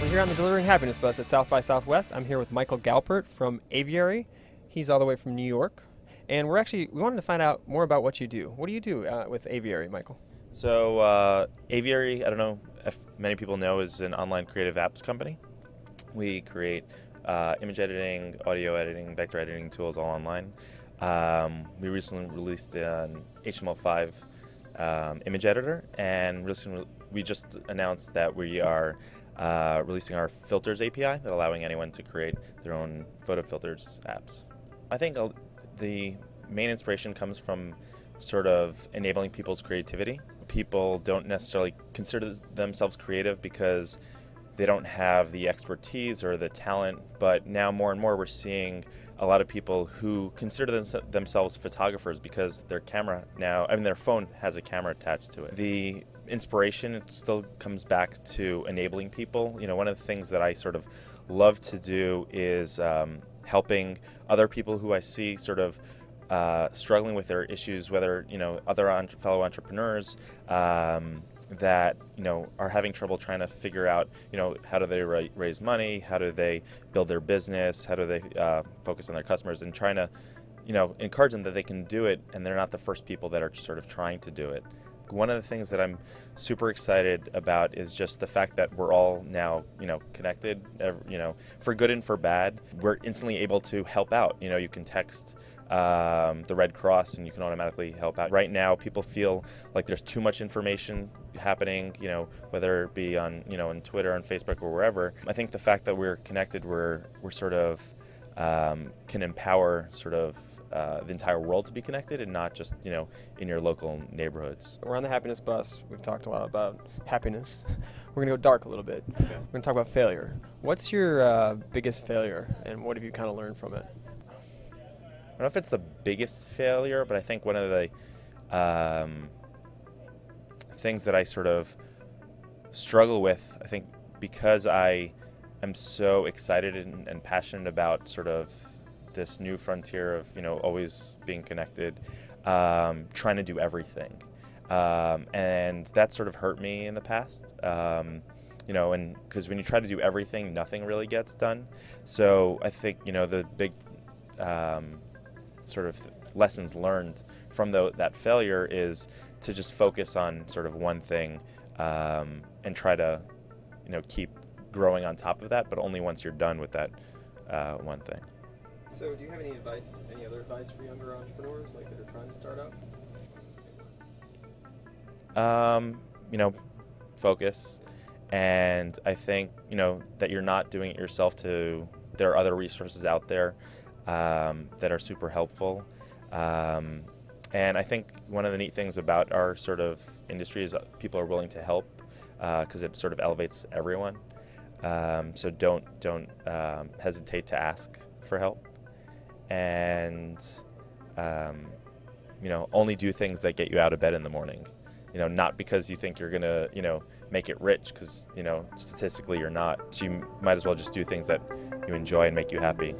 We're here on the Delivering Happiness bus at South by Southwest. I'm here with Michael Galpert from Aviary. He's all the way from New York. And we wanted to find out more about what you do. What do you do with Aviary, Michael? So Aviary, I don't know if many people know, is an online creative apps company. We create image editing, audio editing, vector editing tools all online. We recently released an HTML5 image editor, and we just announced that we are releasing our filters API, that allowing anyone to create their own photo filters apps. I think the main inspiration comes from sort of enabling people's creativity. People don't necessarily consider themselves creative because they don't have the expertise or the talent, but now more and more we're seeing a lot of people who consider themselves photographers because their phone has a camera attached to it. The inspiration still comes back to enabling people. You know, one of the things that I sort of love to do is helping other people who I see sort of struggling with their issues, whether, other fellow entrepreneurs that, are having trouble trying to figure out, how do they raise money, how do they build their business, how do they focus on their customers, and trying to, encourage them that they can do it, and they're not the first people that are sort of trying to do it. One of the things that I'm super excited about is just the fact that we're all now, connected, for good and for bad. We're instantly able to help out. You can text the Red Cross and you can automatically help out. Right now, people feel like there's too much information happening, whether it be on, on Twitter, on Facebook, or wherever. I think the fact that we're connected, we're sort of can empower sort of the entire world to be connected, and not just, in your local neighborhoods. We're on the happiness bus. We've talked a lot about happiness. We're going to go dark a little bit. Okay. We're going to talk about failure. What's your biggest failure, and what have you kind of learned from it? I don't know if it's the biggest failure, but I think one of the things that I sort of struggle with, I think because I am so excited and passionate about sort of this new frontier of, always being connected, trying to do everything. And that sort of hurt me in the past, and because when you try to do everything, nothing really gets done. So I think, the big sort of lessons learned from that failure is to just focus on sort of one thing, and try to, keep growing on top of that, but only once you're done with that one thing. So do you have any other advice for younger entrepreneurs that are trying to start up? Focus. And I think, that you're not doing it yourself. There are other resources out there that are super helpful. And I think one of the neat things about our sort of industry is people are willing to help, because it sort of elevates everyone. So don't hesitate to ask for help. And only do things that get you out of bed in the morning. Not because you think you're gonna make it rich, because statistically you're not. So you might as well just do things that you enjoy and make you happy.